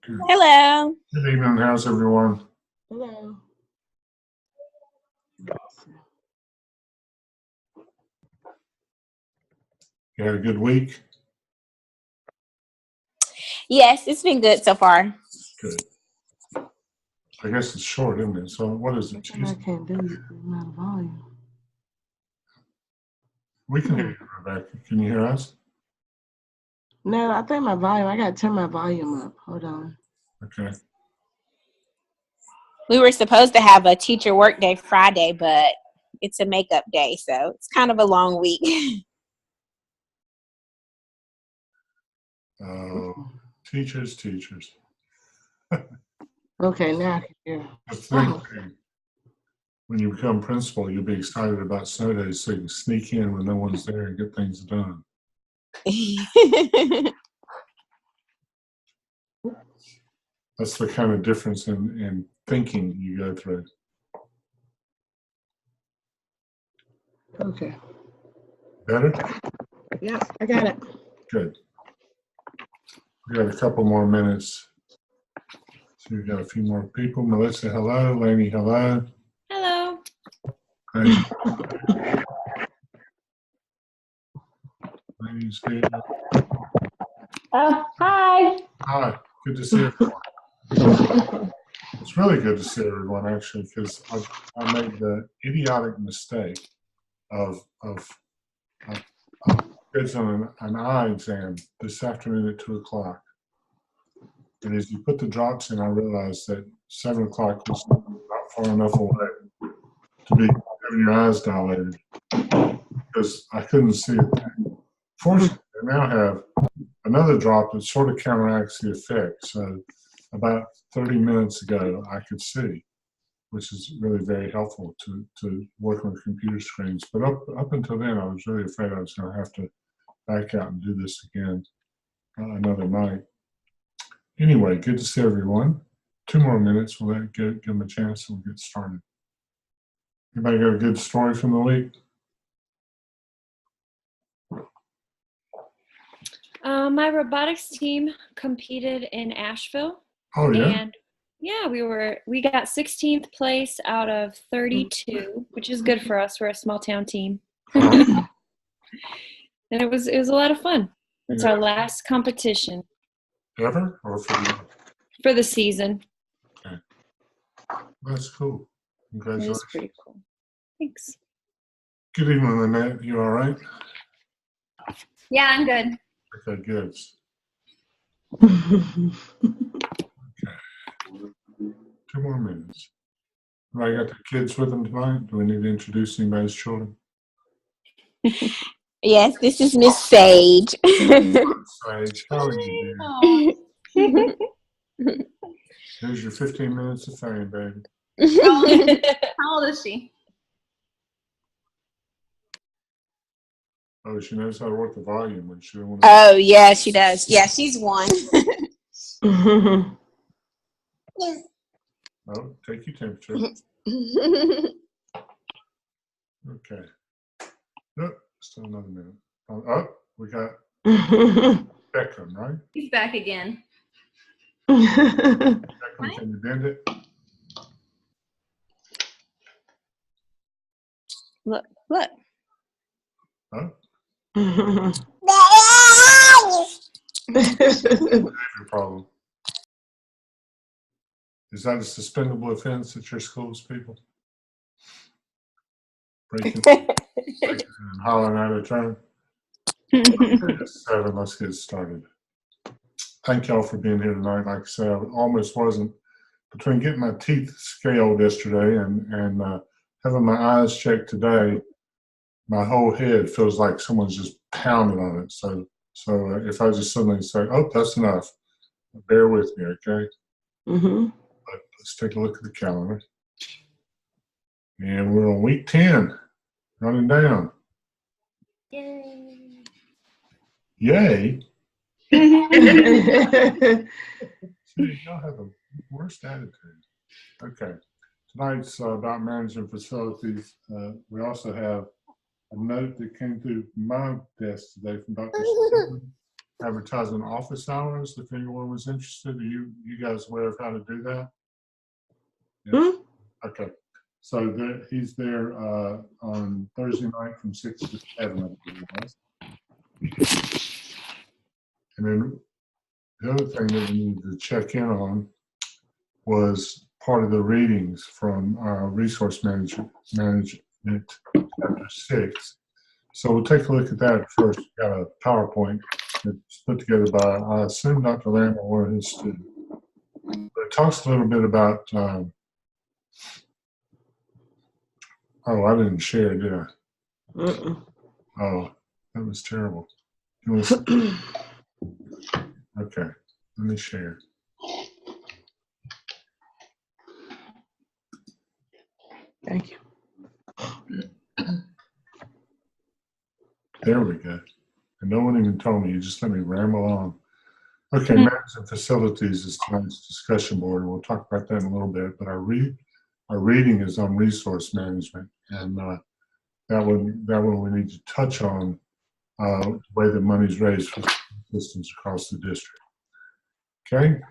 Hello. Good evening. How's everyone? Hello. You had a good week? Yes, it's been good so far. Good. I guess it's short, isn't it? So what is it, I Tuesday? can't do it. I'm out of volume. We can hear you, Rebecca. Can you hear us? No, I think my volume, I got to turn my volume up. Hold on. Okay. We were supposed to have a teacher work day Friday, but it's a makeup day, so it's kind of a long week. Teachers. Okay, now I can hear. The thing, when you become principal, you'll be excited about snow days so you can sneak in when no one's there and get things done. That's the kind of difference in thinking you go through. Okay. Better? Yeah, I got it. Good. We got a couple more minutes. So we've got a few more people. Melissa, hello. Lainey, hello. Hello. Hey. Lainey's here. Hi. Hi. Good to see everyone. It's really good to see everyone, actually, because I made the idiotic mistake of kids on an eye exam this afternoon at 2 o'clock. And as you put the drops in, I realized that 7 o'clock was not far enough away to be having your eyes dilated because I couldn't see it. Fortunately, I now have another drop that sort of counteracts the effect. So about 30 minutes ago, I could see, which is really very helpful to work on computer screens. But up until then, I was really afraid I was going to have to back out and do this again another night. Anyway, good to see everyone. 2 more minutes. We'll give them a chance and we'll get started. Anybody got a good story from the week? My robotics team competed in Asheville. Oh, yeah? And yeah, we got 16th place out of 32, which is good for us. We're a small town team. And it was a lot of fun. It's our last competition. Ever? Or for the season. Okay. That's cool. Congratulations. It was pretty cool. Thanks. Good evening, Lynette. You all right? Yeah, I'm good. Okay, good. Okay. 2 more minutes. Everybody got their kids with them tonight? Do we need to introduce anybody's children? Yes, this is Miss Sage. Sage, how are you doing? Here's your 15 minutes of fame, baby. How old is she? Oh, she knows how to work the volume when she wants. Oh, yeah, she does. Yeah, she's 1. Oh, take your temperature. Okay. Nope, still another minute. Oh, we got Beckham, right? He's back again. Beckham, can you bend it? Look. Huh? Your problem. Is that a suspendable offense at your schools, people? Breaking and hollering out of turn? 7, let's get started. Thank y'all for being here tonight. Like I said, I almost wasn't, between getting my teeth scaled yesterday and having my eyes checked today, my whole head feels like someone's just pounding on it. So if I just suddenly say, oh, that's enough, bear with me, okay? But let's take a look at the calendar. And we're on week 10, running down. Yay. Yay? See, y'all have the worst attitude. Okay. Tonight's about managing facilities. We also have a note that came through my desk today from Dr. Stephen. advertising office hours if anyone was interested. Are you guys aware of how to do that? Hmm? Okay. So he's there on Thursday night from 6 to 7, I believe it was. And then the other thing that we needed to check in on was part of the readings from Resource Management Chapter 6. So we'll take a look at that first. We've got a PowerPoint that's put together by, I assume, Dr. Lamb or one of his students. But it talks a little bit about, oh, I didn't share, did I? Oh, that was terrible. It was, okay, let me share. Thank you. There we go. And no one even told me. You just let me ramble on. Okay, management facilities is tonight's discussion board, and we'll talk about that in a little bit. But our reading is on resource management, and that one we need to touch on the way the money's raised for systems across the district. Okay,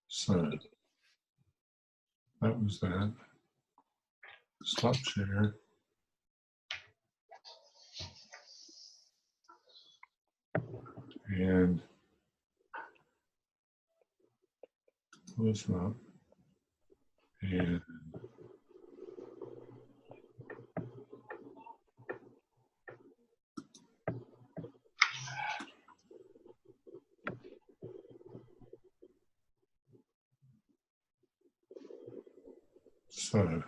so that was that. Stop share. And close up. And so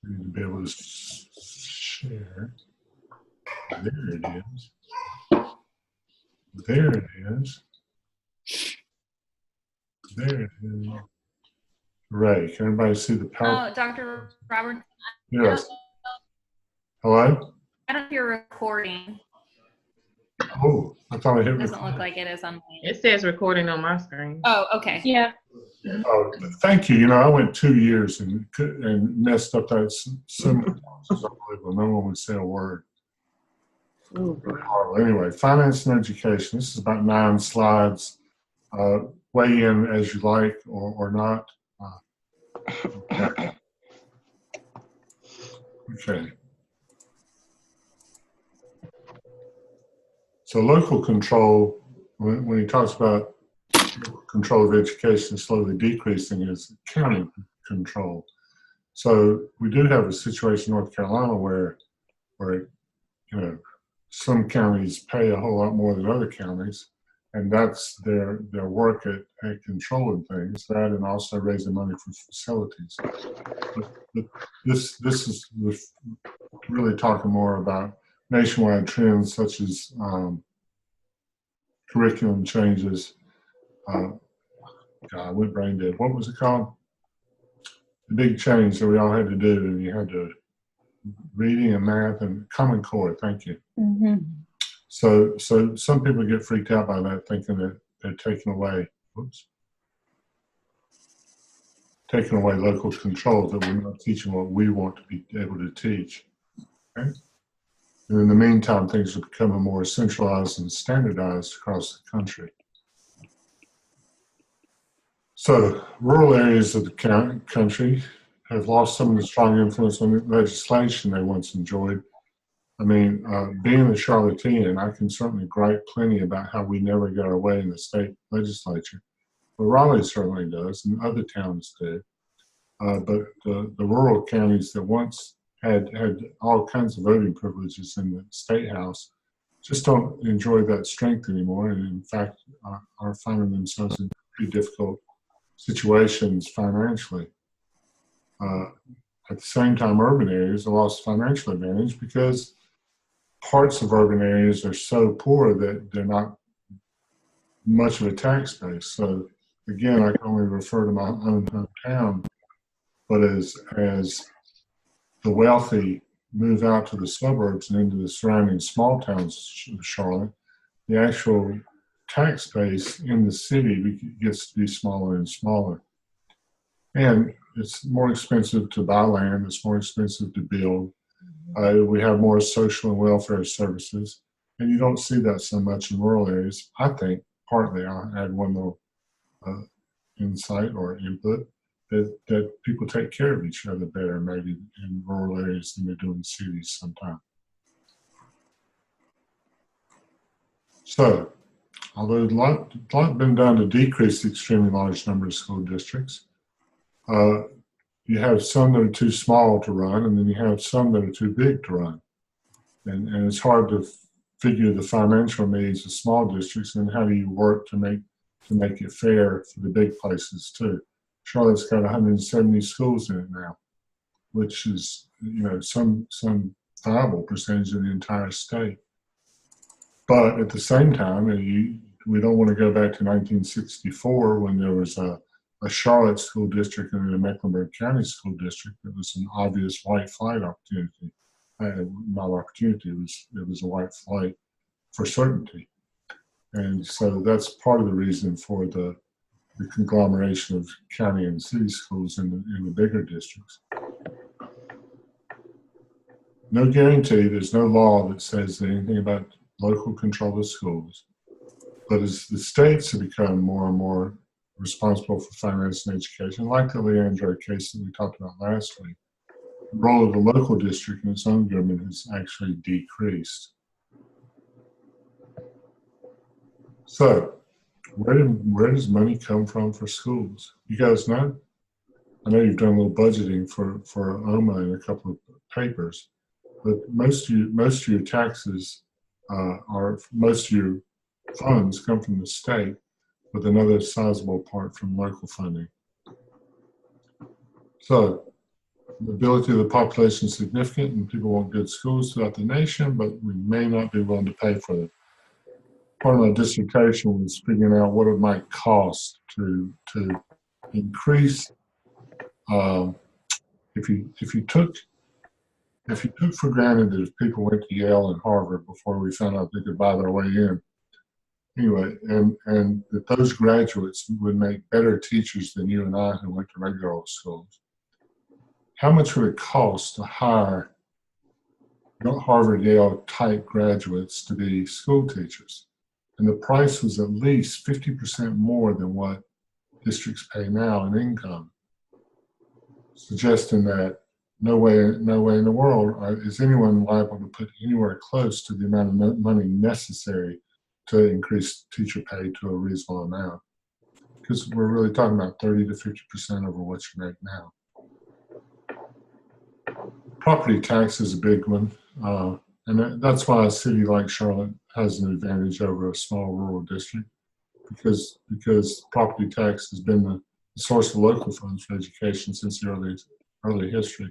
we need to be able to share. There it is. There it is. There it is. Ray, can everybody see the power? Oh, Dr. Robert, Yes. Hello? I don't know if you're recording. Oh, I thought I hit It doesn't record. look like it is on mine. It says recording on my screen. Oh, okay. Yeah. Oh, thank you. You know, I went 2 years and messed up that so many times. It's unbelievable. No one would say a word. Oh, boy. Horrible. Anyway, finance and education. This is about 9 slides. Weigh in as you like or not. Okay. Okay. So local control, when he talks about control of education slowly decreasing, is county control. So we do have a situation in North Carolina where you know, some counties pay a whole lot more than other counties, and that's their work at controlling things, that and also raising money for facilities. But this is really talking more about nationwide trends such as curriculum changes. God, I went brain dead. What was it called? The big change that we all had to do, and you had to reading and math and Common Core. Thank you. Mm-hmm. So some people get freaked out by that, thinking that they're taking away local control, that we're not teaching what we want to be able to teach. Okay? And in the meantime, things are becoming more centralized and standardized across the country. So rural areas of the country have lost some of the strong influence on the legislation they once enjoyed. I mean, being a Charlottean, I can certainly gripe plenty about how we never get our way in the state legislature. But Raleigh certainly does, and other towns do. But the rural counties that once had all kinds of voting privileges in the state house just don't enjoy that strength anymore, and in fact are finding themselves in pretty difficult situations financially. At the same time, urban areas have lost financial advantage because parts of urban areas are so poor that they're not much of a tax base. So again, I can only refer to my own hometown, but as the wealthy move out to the suburbs and into the surrounding small towns of Charlotte, the actual tax base in the city gets to be smaller and smaller. And it's more expensive to buy land, it's more expensive to build. We have more social and welfare services. And you don't see that so much in rural areas. I think partly I had one little insight or input that people take care of each other better maybe in rural areas than they do in cities sometimes. So, although a lot been done to decrease the extremely large number of school districts, you have some that are too small to run, and then you have some that are too big to run. And it's hard to figure the financial needs of small districts, and how do you work to make it fair for the big places too. Charlotte's got 170 schools in it now, which is, some viable percentage of the entire state. But at the same time, we don't want to go back to 1964 when there was a Charlotte school district and a Mecklenburg County school district. It was an obvious white flight opportunity. Not opportunity, it was a white flight for certainty. And so that's part of the reason for the conglomeration of county and city schools in the bigger districts. No guarantee, there's no law that says anything about local control of schools. But as the states have become more and more responsible for finance and education, like the Leandro case that we talked about last week, the role of the local district in its own government has actually decreased. So, where does money come from for schools? You guys know? I know you've done a little budgeting for OMA in a couple of papers, but most of your taxes most of your funds come from the state, with another sizable part from local funding. So, the ability of the population is significant, and people want good schools throughout the nation, but we may not be willing to pay for them. Part of my dissertation was figuring out what it might cost to increase. If you took for granted that if people went to Yale and Harvard before we found out they could buy their way in, anyway, and that those graduates would make better teachers than you and I who went to regular old schools, how much would it cost to hire Harvard, Yale type graduates to be school teachers? And the price was at least 50% more than what districts pay now in income, suggesting that no way in the world is anyone liable to put anywhere close to the amount of money necessary to increase teacher pay to a reasonable amount. Because we're really talking about 30 to 50% over what you make now. Property tax is a big one. And that's why a city like Charlotte has an advantage over a small rural district, because property tax has been the source of local funds for education since the early history.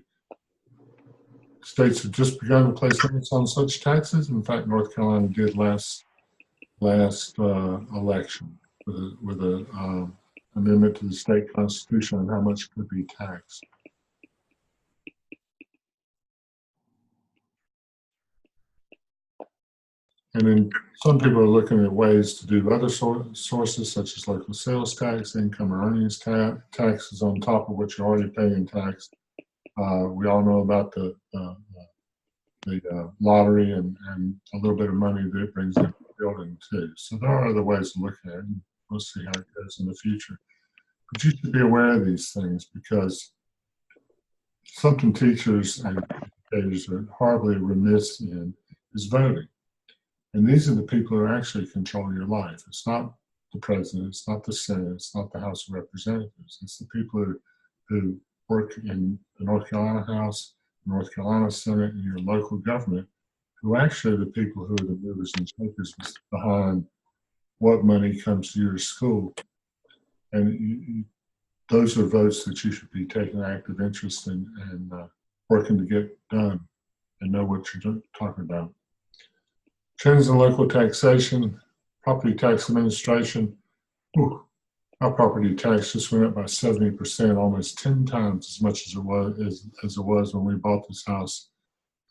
States have just begun to place limits on such taxes. In fact, North Carolina did last election with a amendment to the state constitution on how much could be taxed. And then some people are looking at ways to do other sources, such as local sales tax, income or earnings taxes on top of what you're already paying in tax. We all know about the lottery and a little bit of money that it brings into the building too. So there are other ways to look at it, and we'll see how it goes in the future. But you should be aware of these things, because something teachers and educators are horribly remiss in is voting. And these are the people who actually control your life. It's not the president, it's not the Senate, it's not the House of Representatives. It's the people who work in the North Carolina House, North Carolina Senate, and your local government, who actually are the people who are the movers and shakers behind what money comes to your school. And those are votes that you should be taking active interest in and working to get done and know what you're talking about. Trends in local taxation, property tax administration. Our property tax just went up by 70%, almost 10 times as much as it was when we bought this house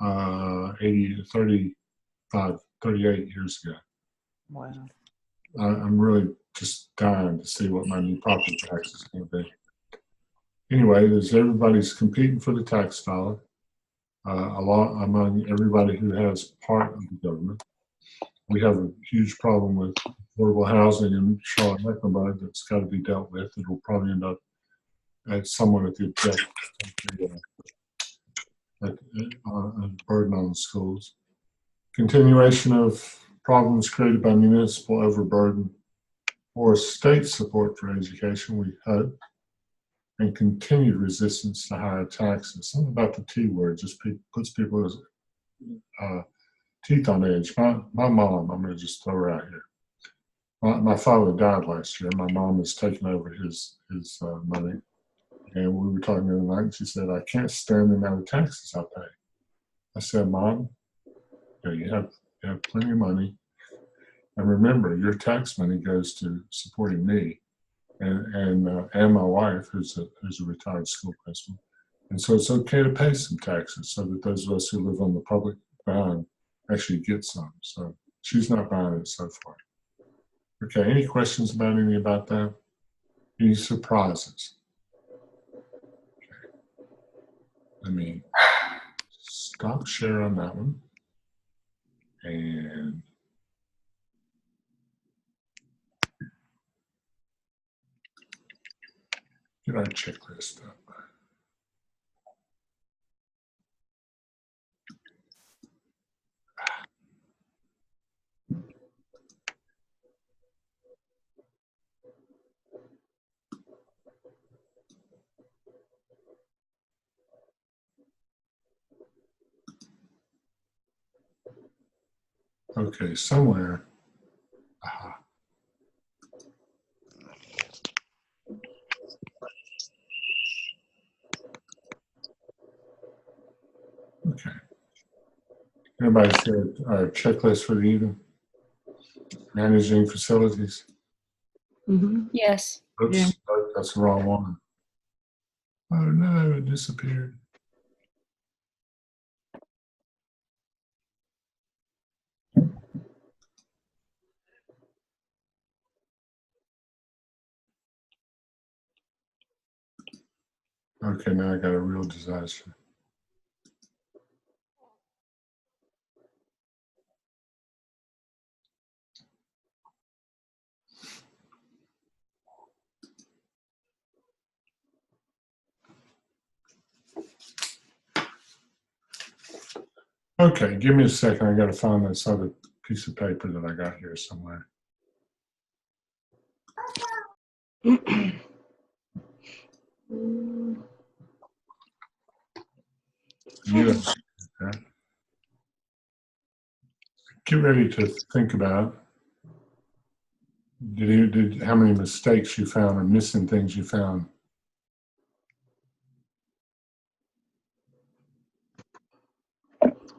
38 years ago. Wow. I'm really just dying to see what my new property tax is going to be. Anyway, everybody's competing for the tax dollar, a lot among everybody who has part of the government. We have a huge problem with affordable housing in Charlotte-Mecklenburg that's got to be dealt with. It'll probably end up at somewhat at the objective, a burden on the schools. Continuation of problems created by municipal overburden or state support for education, we hope, and continued resistance to higher taxes. Something about the T word just puts people's teeth on edge. My mom, I'm going to just throw her out here. My father died last year. My mom has taken over his money. And we were talking the other night, and she said, I can't stand the amount of taxes I pay. I said, Mom, you have plenty of money. And remember, your tax money goes to supporting me and my wife, who's a retired school principal. And so it's okay to pay some taxes so that those of us who live on the public bond actually get some. So she's not buying it so far. Okay, any questions about any about that? Any surprises? Okay. Let me stop share on that one. And get our checklist up. Okay, somewhere. Aha. Okay. Everybody said our checklist for the evening? Managing facilities. Mm-hmm. Yes. Oops, Yeah. that's the wrong one. Oh no, it disappeared. Okay, now I got a real disaster. Okay, give me a second. I got to find this other piece of paper that I got here somewhere. Yeah. Okay. Get ready to think about how many mistakes you found or missing things you found.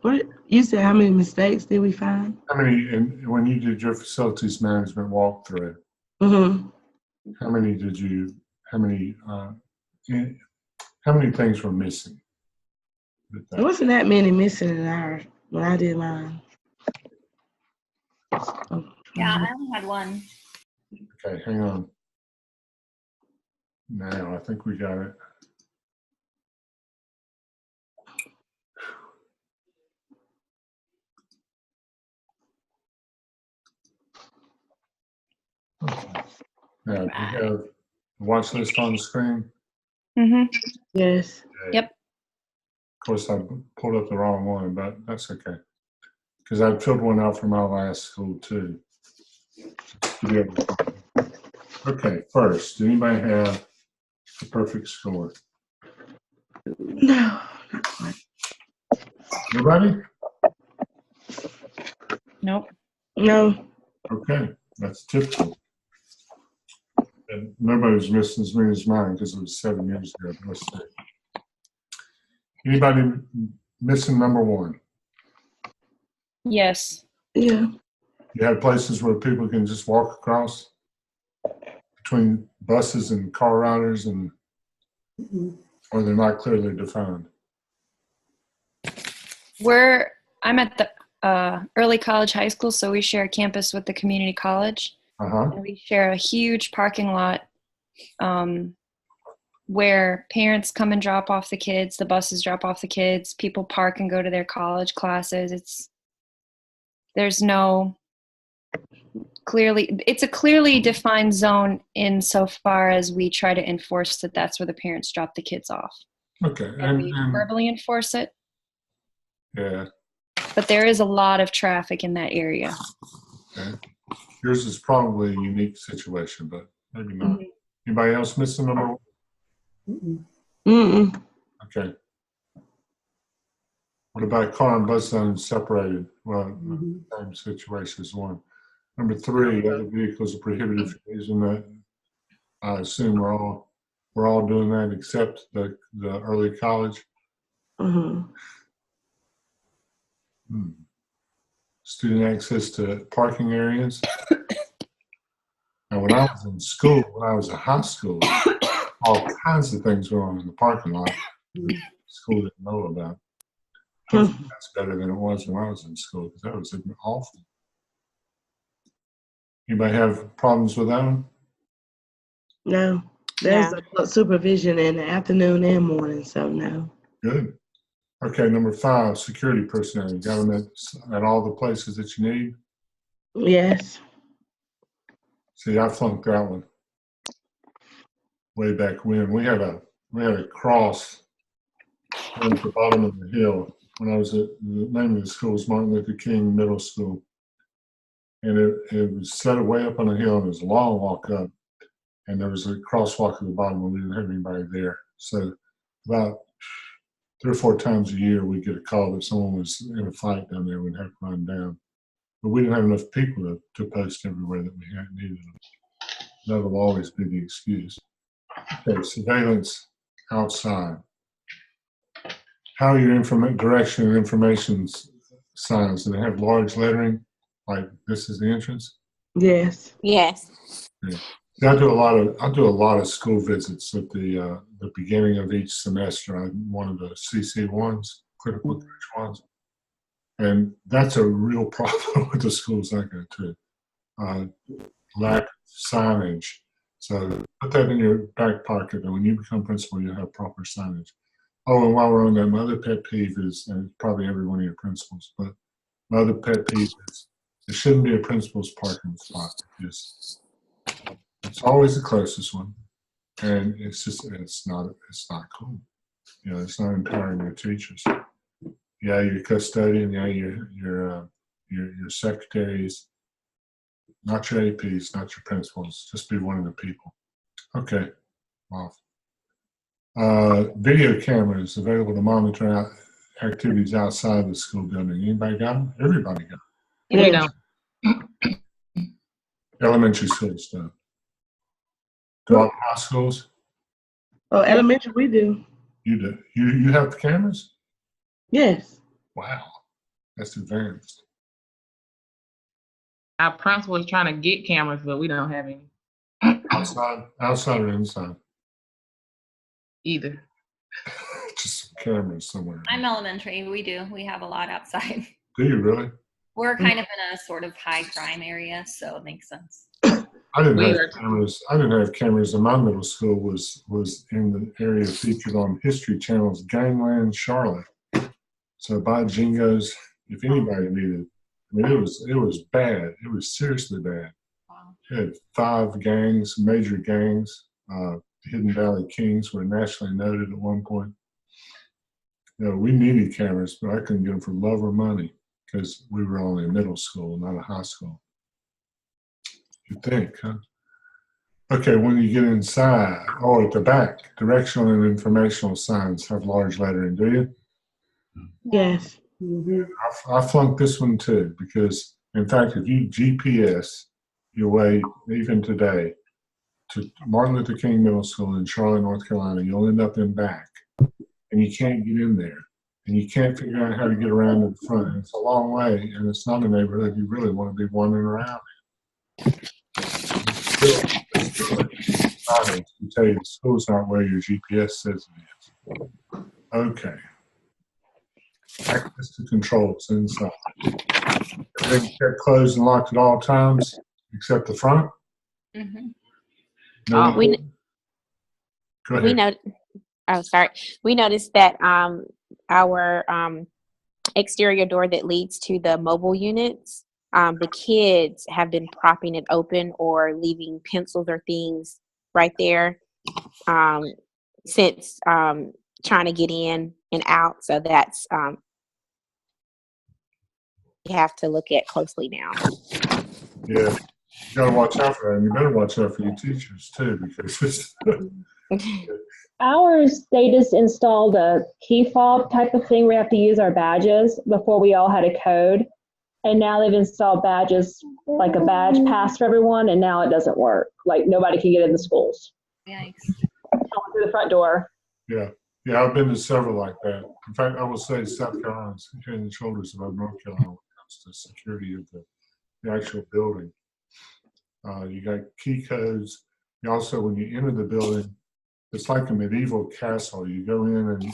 What you said? How many mistakes did we find? How many, and when you did your facilities management walkthrough, Mm-hmm. how many did you, how many things were missing? There wasn't that many missing in ours when I did mine. Yeah, I only had one. Okay, hang on. Now, I think we got it. Okay. Now, do you have the watch list on the screen? Mm-hmm. Yes. Okay. Yep. Of course, I pulled up the wrong one, but that's okay. Because I filled one out for my last school, too. Okay, first, do anybody have the perfect score? No, not quite. Nobody? Nope. No. Okay, that's typical. And nobody's missing as many as mine because it was 7 years ago. Let's see. Anybody missing number one? Yes. Yeah. You have places where people can just walk across between buses and car riders, and or they're not clearly defined. I'm at the early college high school, so we share a campus with the community college. Uh-huh. And we share a huge parking lot where parents come and drop off the kids, the buses drop off the kids, people park and go to their college classes. There's no it's a clearly defined zone insofar as we try to enforce that that's where the parents drop the kids off. Okay. And we verbally enforce it. Yeah. But there is a lot of traffic in that area. Okay. Yours is probably a unique situation, but maybe not. Mhm. Anybody else missing number one? Mm-mm. Okay. What about car and bus zones separated? Well, same situation as one. Number 3, other vehicles are prohibited from using that. I assume we're all doing that except the early college. Mm-hmm. Student access to parking areas. Now, when I was in school, when I was in high school, all kinds of things went on in the parking lot. School didn't know about. Hopefully that's better than it was when I was in school, because that was awful. Anybody have problems with that one? No. There's adult supervision in the afternoon and morning, so no. Good. Okay, number 5, security personnel. You got them at all the places that you need? Yes. See, I flunked that one way back when. We had a cross at the bottom of the hill when I was at the name of the school was Martin Luther King Middle School. And it was set way up on a hill, and it was a long walk up. And there was a crosswalk at the bottom, and we didn't have anybody there. So about 3 or 4 times a year, we'd get a call that someone was in a fight down there. We'd have to run down. But we didn't have enough people to post everywhere that we had needed them. That will always be the excuse. Okay, surveillance outside. How are your direction and information signs? Do they have large lettering, like this is the entrance? Yes. Yes. Yeah. See, I do a lot of school visits at the beginning of each semester. I'm one of the CC ones, critical coach ones, and that's a real problem with the schools I go to. Lack of signage. So put that in your back pocket, and when you become principal, you'll have proper signage. Oh, and while we're on that, my other pet peeve is, and probably every one of your principals, but my other pet peeve is there shouldn't be a principal's parking spot. It's always the closest one, and it's not cool. You know, it's not empowering your teachers. Yeah, your custodian, yeah, your secretaries, not your APs, not your principals. Just be one of the people. Okay, off. Video cameras available to monitor activities outside the school building. Anybody got them? Everybody got them. We Yes. don't. Elementary school stuff. Do all high schools? Oh, elementary, we do. You do. You have the cameras? Yes. Wow, that's advanced. Our principal is trying to get cameras, but we don't have any Outside or inside? either. Just cameras somewhere. I'm elementary. We do. We have a lot outside. Do you really? We're kind of in a sort of high crime area, so it makes sense. I didn't We have are- cameras. I didn't have cameras in my middle school. Was in the area featured on History Channel's Gangland Charlotte. So by Jingo's, if anybody needed, I mean, it was bad. It was seriously bad. Wow. It had 5 gangs, major gangs. Hidden Valley Kings were nationally noted at one point. You know, we needed cameras, but I couldn't get them for love or money because we were only in middle school, not a high school. You'd think, huh? Okay, when you get inside, at the back, directional and informational signs have large lettering, do you? Yes. I flunked this one too, because in fact, if you GPS your way, even today, to Martin Luther King Middle School in Charlotte, North Carolina, you'll end up in back, and you can't get in there, and you can't figure out how to get around to the front. It's a long way, and it's not a neighborhood you really want to be wandering around in. To tell you the school's not where your GPS says it is. Okay. Access to controls inside. Everything's kept closed and locked at all times, except the front. Mm-hmm. No. We Go ahead. we know. Oh, sorry. We noticed that our exterior door that leads to the mobile units the kids have been propping it open or leaving pencils or things right there since trying to get in and out. So that's you have to look at closely now. Yeah, you gotta watch out for that, and you better watch out for your teachers too, because it's Ours, they just installed a key fob type of thing. We have to use our badges. Before we all had a code. And now they've installed badges, like a badge pass for everyone, and now it doesn't work. Like nobody can get in the schools. Yikes. Through the front door. yeah. I've been to several like that. In fact, I will say South Carolina's head and shoulders above North Carolina when it comes to security of the actual building. You got key codes. You also, when you enter the building, it's like a medieval castle. You go in and you're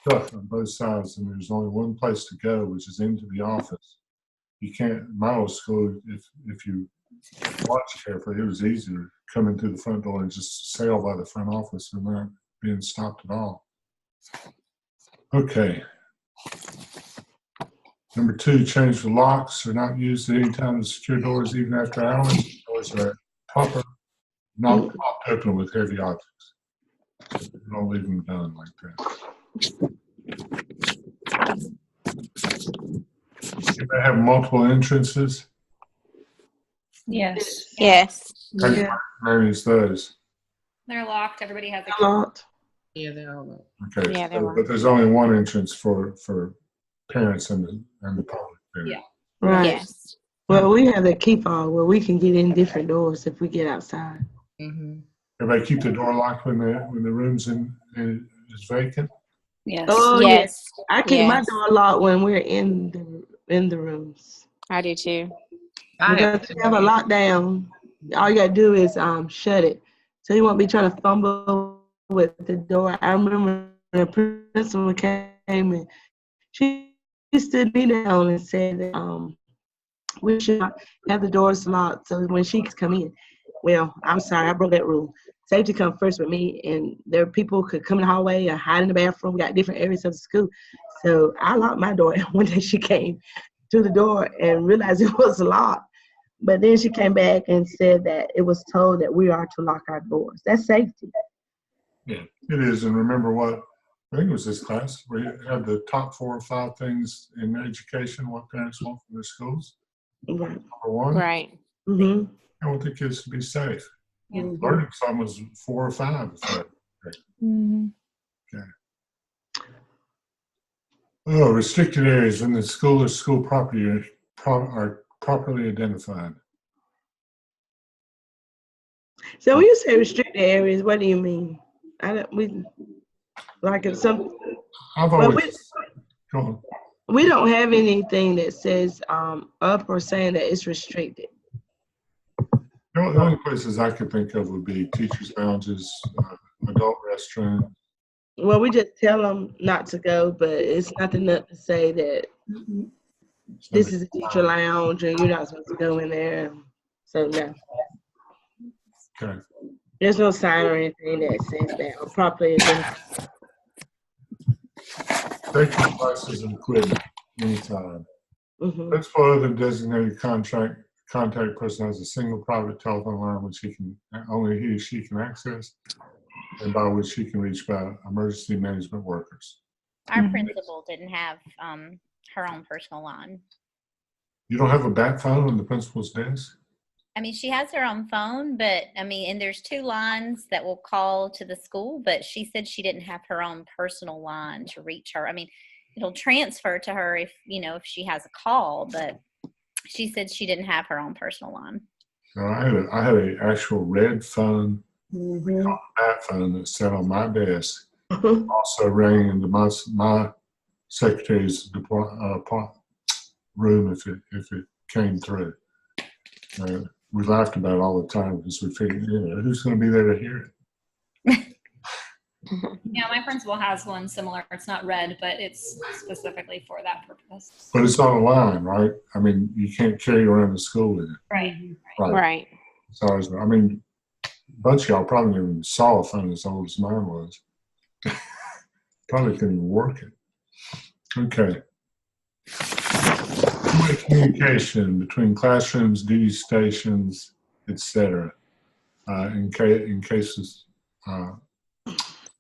stuck on both sides, and there's only one place to go, which is into the office. You can't, my old school, if you watch carefully, it was easier coming through the front door and just sail by the front office and not being stopped at all. Okay. Number 2, change the locks are not used at any time to secure doors, even after hours. Doors are proper, not propped open with heavy objects. So don't leave them done like that. You may have multiple entrances. Yes. Yes. How do you manage those? They're locked. Everybody has a key. Locked. Yeah, they're all up. Okay, Yeah, they're but there's only one entrance for parents and the public. There. Yeah. Right. Yes. Well, we have that key fob where we can get in different doors if we get outside. Mm-hmm. Everybody keep the door locked when the room's is vacant. Yes. Oh, Yes. I keep my Yes. door locked when we're in the rooms. I do too. Because we have a lockdown. All you gotta do is shut it. So you won't be trying to fumble with the door. I remember the principal came and she stood me down and said that we should not have the doors locked so when she could come in. Well, I'm sorry, I broke that rule. Safety come first with me, and there are people who could come in the hallway or hide in the bathroom. We got different areas of the school. So I locked my door. One day she came to the door and realized it was locked. But then she came back and said that it was told that we are to lock our doors. That's safety. Yeah, it is. And remember what, I think it was this class where you had the top 4 or 5 things in education, what parents want from their schools. Right. Number 1, Right. Mm-hmm. I want the kids to be safe. Mm-hmm. Learning some was 4 or 5. Mm-hmm. Oh, restricted areas in the school or school property are properly identified. So when you say restricted areas, what do you mean? Like if some. I've Well, always, go on. we don't have anything that says up or saying that it's restricted. The only places I could think of would be teachers' lounges, adult restrooms. Well, we just tell them not to go, but it's nothing up to say that this is a teacher lounge and you're not supposed to go in there. So no, Okay. there's no sign or anything that says that or properly identified. Safety devices and equipment anytime. Mm-hmm. Principal other than designated contact person has a single private telephone line which only he or she can access, and by which she can reach by emergency management workers. Our principal didn't have her own personal line. You don't have a bat phone on the principal's desk? I mean, she has her own phone, but and there's 2 lines that will call to the school, but she said she didn't have her own personal line to reach her. I mean, it'll transfer to her if she has a call, but she said she didn't have her own personal line. No, I had an actual red phone, Mm-hmm. called a bat phone that sat on my desk. Also rang into my secretary's room if it came through. We laughed about it all the time because we figured, who's going to be there to hear it? Yeah, my principal has one similar. It's not red, but it's specifically for that purpose. But it's on a line, right? I mean, you can't carry around the school with it. Right. Right. So a bunch of y'all probably never even saw a phone as old as mine was. Probably couldn't even work it. Okay. One-way communication between classrooms, duty stations, etc. In cases,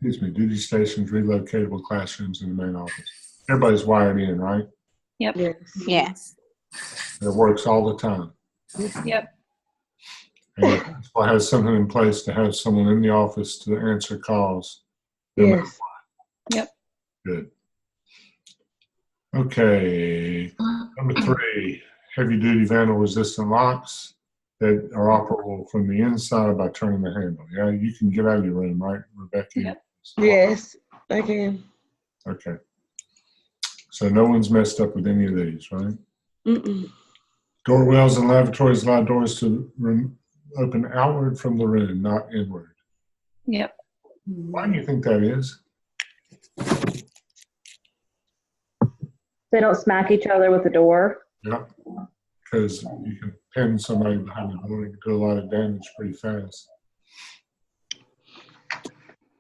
duty stations, relocatable classrooms in the main office. Everybody's wired in, right? Yep. Yes. Yes. It works all the time. Yep. And the principal has something in place to have someone in the office to answer calls. Yes. Yep. Good. Okay. Number 3, heavy-duty vandal-resistant locks that are operable from the inside by turning the handle. Yeah, you can get out of your room, right, Rebecca? Yep. Yes. I can. Okay. So no one's messed up with any of these, right? Mm-mm. Doorwells and lavatories allow doors to open outward from the room, not inward. Yep. Why do you think that is? They don't smack each other with the door. Yeah, because you can pin somebody behind the door and do a lot of damage pretty fast.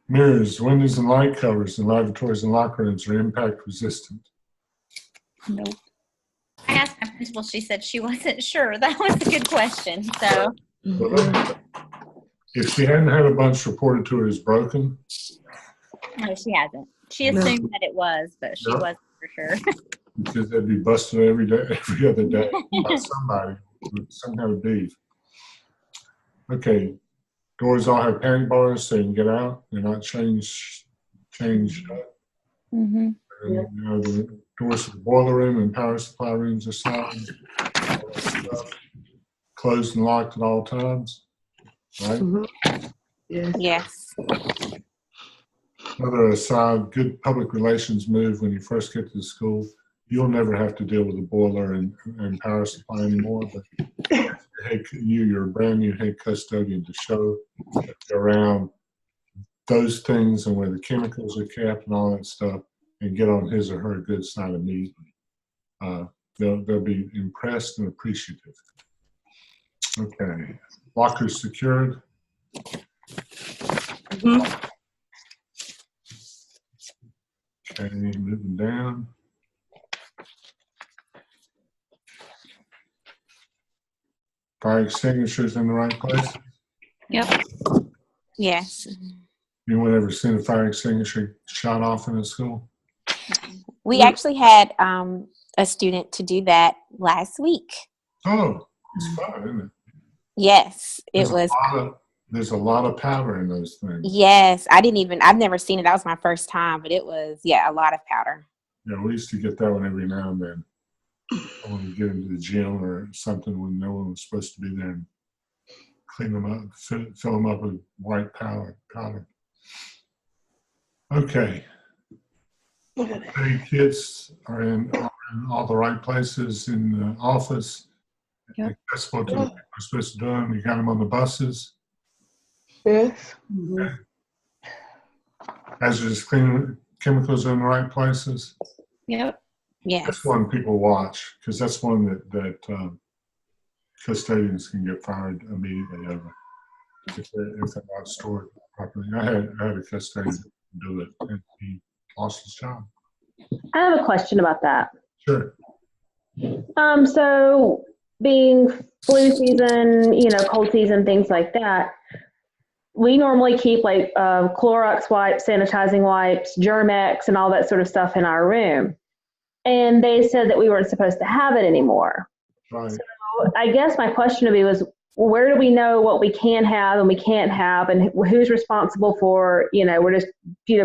Mirrors, windows, and light covers in lavatories and locker rooms are impact resistant. Nope. I asked my principal, she said she wasn't sure. That was a good question. So If she hadn't had a bunch reported to her as broken, no, she hasn't. She No. assumed that it was, but she Yep. wasn't for sure. because they'd be busted every other day by somebody with some kind of beef. Okay, doors all have panic bars so you can get out. They're not changed shut. Mm-hmm. And, you know, the doors to the boiler room and power supply rooms are silent. All that stuff. Closed and locked at all times, right? Mhm. Yes. Yes. Another aside, good public relations move when you first get to the school. You'll never have to deal with a boiler and power supply anymore, but you're a brand new head custodian to show around those things and where the chemicals are kept and all that stuff and get on his or her good side immediately. They'll be impressed and appreciative. Okay, lockers secured. Mhm. Okay, moving down. Fire extinguishers in the right place. Yep. Yes. Anyone ever seen a fire extinguisher shot off in a school? We actually had a student to do that last week. Oh, it's fun, isn't it? Yes, it was. There's a lot of powder in those things. Yes, I've never seen it. That was my first time, but it was, a lot of powder. Yeah, we used to get that one every now and then. When we get into the gym or something when no one was supposed to be there and clean them up, fill them up with white powder. Okay. The kids are in all the right places in the office. Yep. Accessible to the people who are supposed to do them. You got them on the buses. Yes. Hazardous clean chemicals are in the right places. Yep. Yes. That's one people watch because that's one that custodians can get fired immediately over if they're not stored properly. I had a custodian do it and he lost his job. I have a question about that. Sure. So being flu season, cold season, things like that, we normally keep like Clorox wipes, sanitizing wipes, Germ-X, and all that sort of stuff in our room. And they said that we weren't supposed to have it anymore. Right. So I guess my question to me was, where do we know what we can have and we can't have, and who's responsible for, we're just,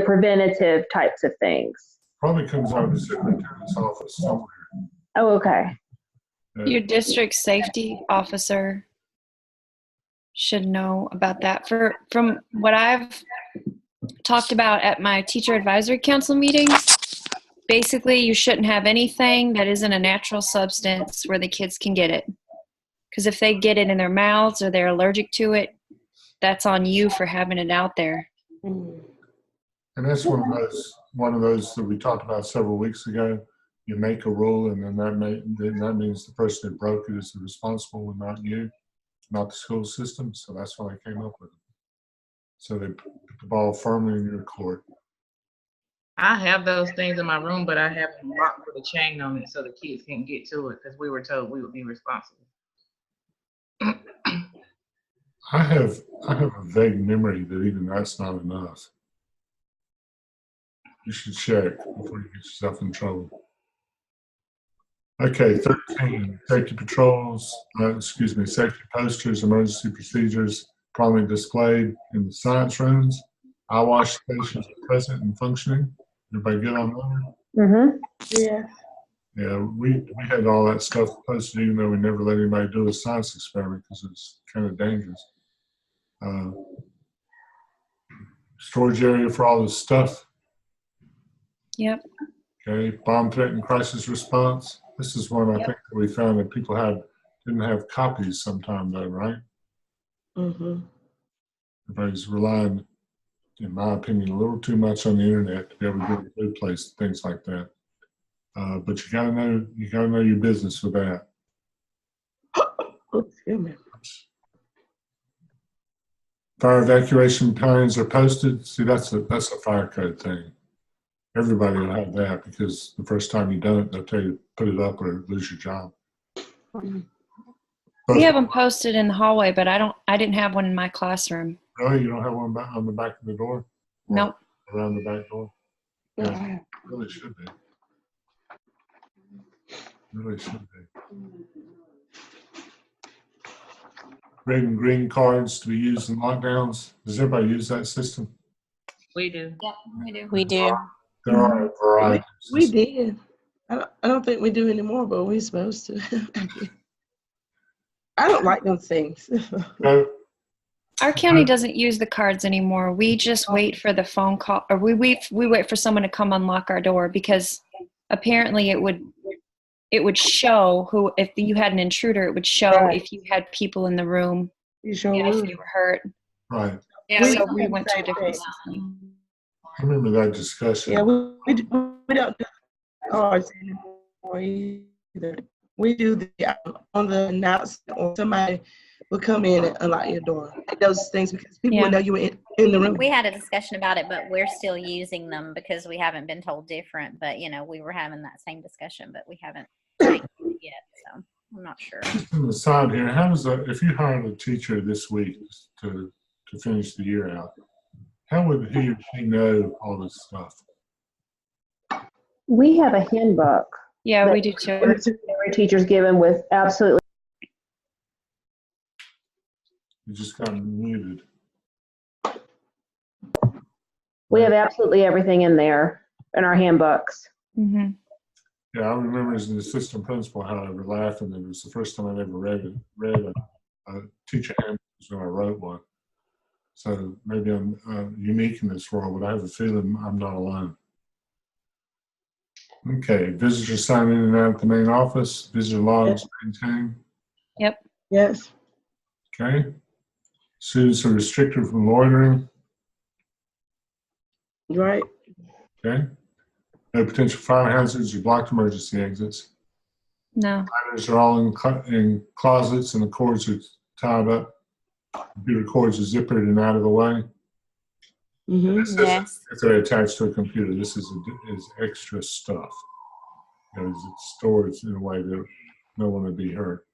preventative types of things? Probably comes out of the superintendent's office somewhere. Oh, okay. Your district safety officer should know about that. From what I've talked about at my teacher advisory council meetings, basically you shouldn't have anything that isn't a natural substance where the kids can get it. Because if they get it in their mouths or they're allergic to it, that's on you for having it out there. And that's one of those that we talked about several weeks ago. You make a rule, and then that means the person that broke it is the responsible and not you, not the school system. So that's why they came up with it. So they put the ball firmly in your court. I have those things in my room, but I have them locked with a chain on it so the kids can't get to it because we were told we would be responsible. I have a vague memory that even that's not enough. You should check before you get yourself in trouble. Okay, 13, safety patrols, safety posters, emergency procedures prominently displayed in the science rooms. Eye wash stations are present and functioning. Everybody good on that? Mm-hmm. Yeah. Yeah, we had all that stuff posted, even though we never let anybody do a science experiment because it's kind of dangerous. Storage area for all this stuff. Yep. Okay, bomb threat and crisis response. This is one I think that we found that people didn't have copies sometime though, right? Mm-hmm. Everybody's relying, in my opinion, a little too much on the internet to be able to get a good place, things like that. But you gotta know your business with that. Oops, excuse me. Fire evacuation plans are posted. See, that's a fire code thing. Everybody will have that because the first time you don't, they'll tell you to put it up or lose your job. We have them posted in the hallway, but I didn't have one in my classroom. Really? You don't have one on the back of the door? Or Nope. around the back door? Yeah, really should be. Really should be. Red and green cards to be used in lockdowns. Does everybody use that system? We do. Yep, we do. We do. There are a variety. We did. I don't think we do anymore, but we're supposed to. I don't like those things. No, Our county doesn't use the cards anymore. We just wait for the phone call, or we wait for someone to come unlock our door because apparently it would show who, if you had an intruder, it would show Right. if you had people in the room, You sure if would. you were hurt. right. Yeah, So We we have went the to a same different thing. system. I remember that discussion. Yeah, we don't do cards anymore either. We do the on the announcement, or somebody will come in and unlock your door. Those things because people Yeah. will know you were in the room. we had a discussion about it, but we're still using them because we haven't been told different. But we were having that same discussion, but we haven't changed it yet. So I'm not sure. On the side here, how does that, if you hired a teacher this week to finish the year out, how would he or she know all this stuff? We have a handbook Yeah, that we do too. every teacher's given with absolutely. You just got muted. We have absolutely everything in there in our handbooks. Mm-hmm. Yeah, I remember as an assistant principal, however, laughing that it was the first time I'd ever read a teacher handbook when I wrote one. So maybe I'm unique in this world, but I have a feeling I'm not alone. Okay, visitors sign in and out at the main office, visitor logs maintained. Yep. Yes. Okay. Students are restricted from loitering. Right. Okay. No potential fire hazards or blocked emergency exits. No. Items are all in closets and the cords are tied up. Computer cords are zippered and out of the way. Mm-hmm. This Yes. if they're attached to a computer, this is extra stuff. It's stored in a way that no one would be hurt.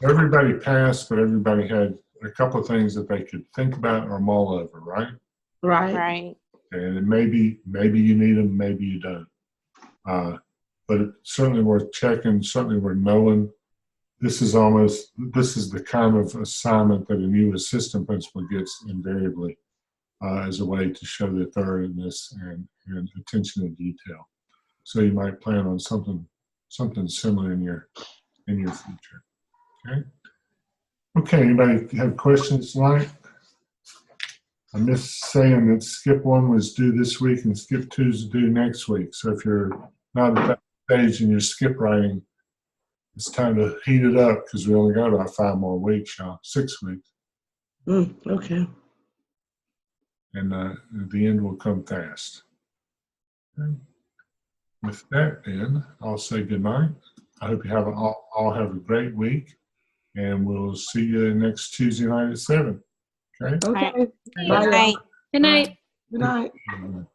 Everybody passed, but everybody had a couple of things that they could think about or mull over, right? Right. Right. And maybe you need them, maybe you don't. But it's certainly worth checking, certainly worth knowing. This is the kind of assignment that a new assistant principal gets invariably as a way to show their thoroughness and attention to detail. So you might plan on something similar in your future. Okay, anybody have questions tonight? I missed saying that skip 1 was due this week and skip 2 is due next week. So if you're not at that stage in your skip writing, it's time to heat it up because we only got about 5 more weeks, y'all. 6 weeks. Okay. And the end will come fast. Okay. With that, then, I'll say good night. I hope you all have a great week, and we'll see you next Tuesday night at 7. Okay? Okay. Good night. Good night. Good night. Mhm.